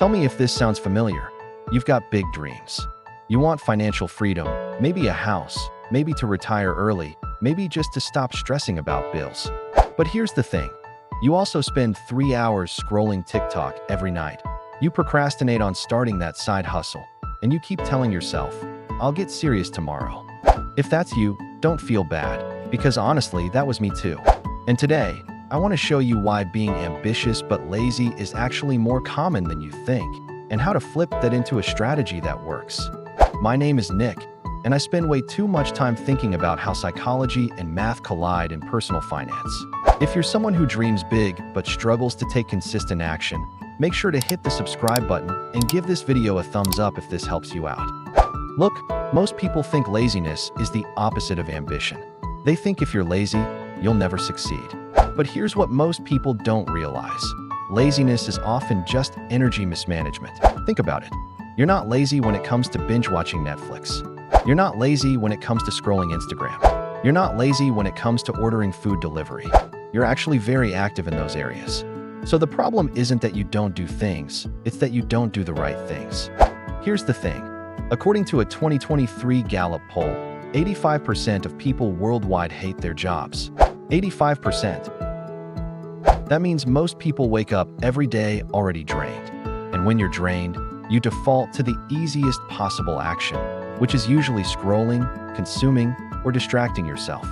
Tell me if this sounds familiar. You've got big dreams. You want financial freedom, maybe a house, maybe to retire early, maybe just to stop stressing about bills. But here's the thing. You also spend 3 hours scrolling TikTok every night. You procrastinate on starting that side hustle, and you keep telling yourself, I'll get serious tomorrow. If that's you, don't feel bad, because honestly, that was me too. And today, I want to show you why being ambitious but lazy is actually more common than you think, and how to flip that into a strategy that works. My name is Nick, and I spend way too much time thinking about how psychology and math collide in personal finance. If you're someone who dreams big but struggles to take consistent action, make sure to hit the subscribe button and give this video a thumbs up if this helps you out. Look, most people think laziness is the opposite of ambition. They think if you're lazy, you'll never succeed. But here's what most people don't realize. Laziness is often just energy mismanagement. Think about it. You're not lazy when it comes to binge watching Netflix. You're not lazy when it comes to scrolling Instagram. You're not lazy when it comes to ordering food delivery. You're actually very active in those areas. So the problem isn't that you don't do things, it's that you don't do the right things. Here's the thing. According to a 2023 Gallup poll, 85% of people worldwide hate their jobs. 85%. That means most people wake up every day already drained. And when you're drained, you default to the easiest possible action, which is usually scrolling, consuming, or distracting yourself.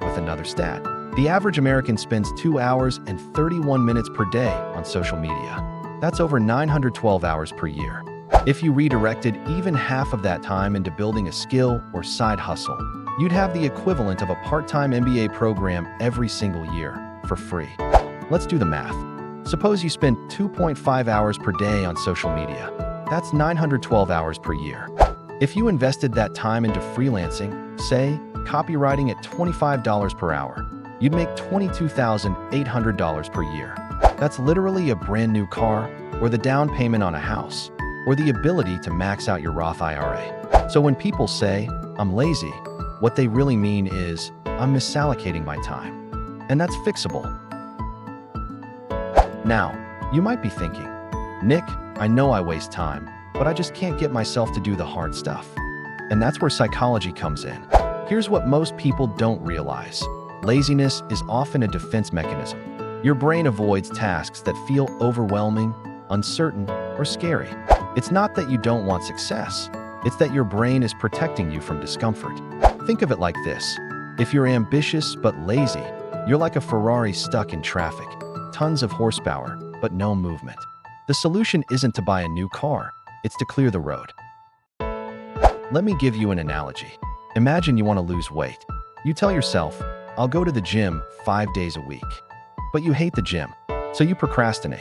With another stat, the average American spends 2 hours and 31 minutes per day on social media. That's over 912 hours per year. If you redirected even half of that time into building a skill or side hustle, you'd have the equivalent of a part-time MBA program every single year, for free. Let's do the math. Suppose you spend 2.5 hours per day on social media. That's 912 hours per year. If you invested that time into freelancing, say, copywriting at $25 per hour, you'd make $22,800 per year. That's literally a brand new car, or the down payment on a house, or the ability to max out your Roth IRA. So when people say, I'm lazy, what they really mean is, I'm misallocating my time. And that's fixable. Now, you might be thinking, Nick, I know I waste time, but I just can't get myself to do the hard stuff. And that's where psychology comes in. Here's what most people don't realize. Laziness is often a defense mechanism. Your brain avoids tasks that feel overwhelming, uncertain, or scary. It's not that you don't want success. It's that your brain is protecting you from discomfort. Think of it like this. If you're ambitious but lazy, you're like a Ferrari stuck in traffic. Tons of horsepower, but no movement. The solution isn't to buy a new car, it's to clear the road. Let me give you an analogy. Imagine you want to lose weight. You tell yourself, I'll go to the gym 5 days a week. But you hate the gym, so you procrastinate.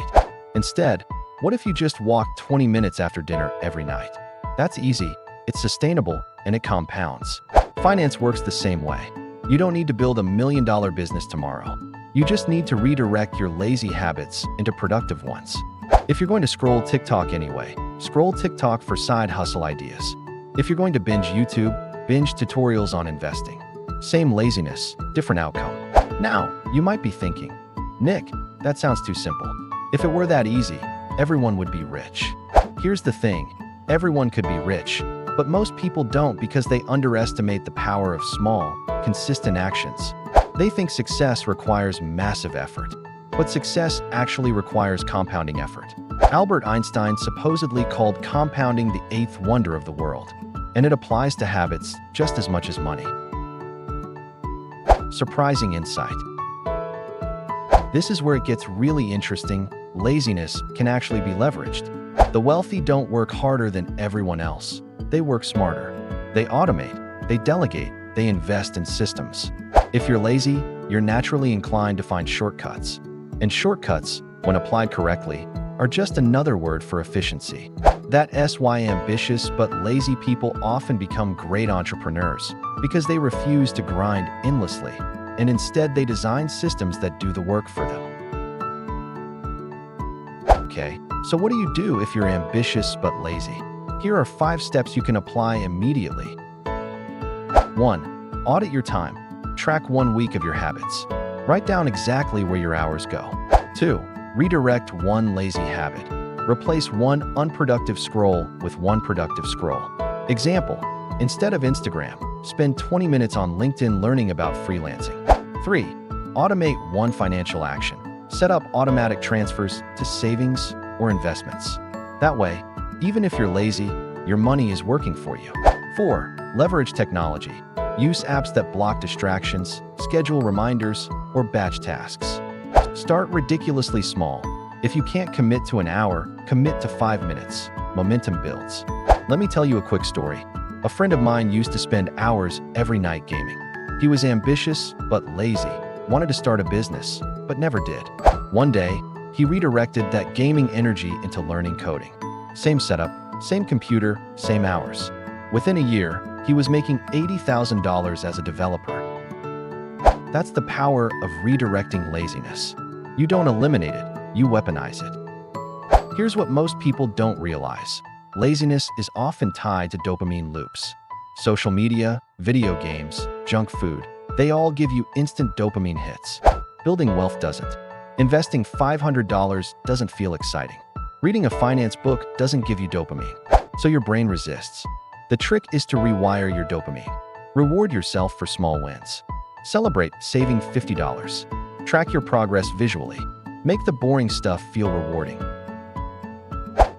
Instead, what if you just walk 20 minutes after dinner every night? That's easy, it's sustainable, and it compounds. Finance works the same way. You don't need to build $1 million business tomorrow. You just need to redirect your lazy habits into productive ones. If you're going to scroll TikTok anyway, scroll TikTok for side hustle ideas. If you're going to binge YouTube, binge tutorials on investing. Same laziness, different outcome. Now, you might be thinking, Nick, that sounds too simple. If it were that easy, everyone would be rich. Here's the thing, everyone could be rich, but most people don't because they underestimate the power of small, consistent actions. They think success requires massive effort, but success actually requires compounding effort. Albert Einstein supposedly called compounding the eighth wonder of the world, and it applies to habits just as much as money. Surprising insight. This is where it gets really interesting. Laziness can actually be leveraged. The wealthy don't work harder than everyone else. They work smarter. They automate, they delegate, they invest in systems. If you're lazy, you're naturally inclined to find shortcuts. And shortcuts, when applied correctly, are just another word for efficiency. That's why ambitious but lazy people often become great entrepreneurs, because they refuse to grind endlessly, and instead they design systems that do the work for them. Okay, so what do you do if you're ambitious but lazy? Here are 5 steps you can apply immediately. 1. Audit your time. Track 1 week of your habits. Write down exactly where your hours go. 2. Redirect one lazy habit. Replace one unproductive scroll with one productive scroll. Example, instead of Instagram, spend 20 minutes on LinkedIn learning about freelancing. 3. Automate one financial action. Set up automatic transfers to savings or investments. That way, even if you're lazy, your money is working for you. 4. Leverage technology. Use apps that block distractions, schedule reminders, or batch tasks. Start ridiculously small. If you can't commit to an hour, commit to 5 minutes. Momentum builds. Let me tell you a quick story. A friend of mine used to spend hours every night gaming. He was ambitious but lazy, wanted to start a business, but never did. One day, he redirected that gaming energy into learning coding. Same setup, same computer, same hours. Within a year, he was making $80,000 as a developer. That's the power of redirecting laziness. You don't eliminate it, you weaponize it. Here's what most people don't realize. Laziness is often tied to dopamine loops. Social media, video games, junk food, they all give you instant dopamine hits. Building wealth doesn't. Investing $500 doesn't feel exciting. Reading a finance book doesn't give you dopamine, so your brain resists. The trick is to rewire your dopamine. Reward yourself for small wins. Celebrate saving $50. Track your progress visually. Make the boring stuff feel rewarding.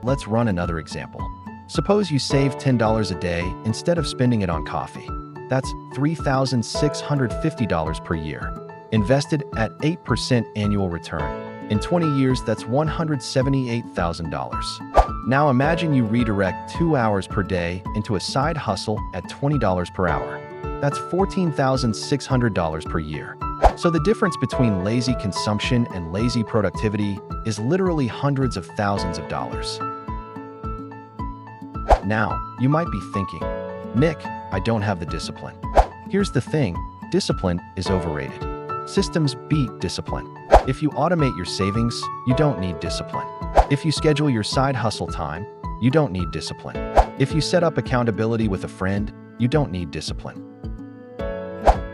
Let's run another example. Suppose you save $10 a day instead of spending it on coffee. That's $3,650 per year. Invested at 8% annual return. In 20 years, that's $178,000. Now imagine you redirect 2 hours per day into a side hustle at $20 per hour. That's $14,600 per year. So the difference between lazy consumption and lazy productivity is literally hundreds of thousands of dollars. Now, you might be thinking, Nick, I don't have the discipline. Here's the thing, discipline is overrated. Systems beat discipline. If you automate your savings, you don't need discipline. If you schedule your side hustle time, you don't need discipline. If you set up accountability with a friend, you don't need discipline.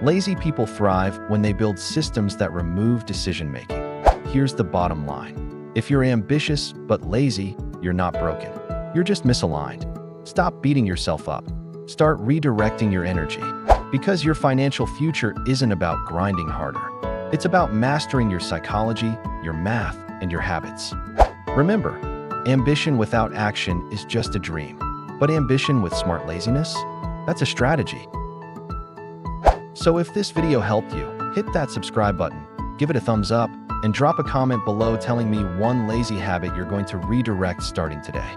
Lazy people thrive when they build systems that remove decision-making. Here's the bottom line. If you're ambitious but lazy, you're not broken. You're just misaligned. Stop beating yourself up. Start redirecting your energy. Because your financial future isn't about grinding harder. It's about mastering your psychology, your math, and your habits. Remember, ambition without action is just a dream. But ambition with smart laziness? That's a strategy. So if this video helped you, hit that subscribe button, give it a thumbs up, and drop a comment below telling me one lazy habit you're going to redirect starting today.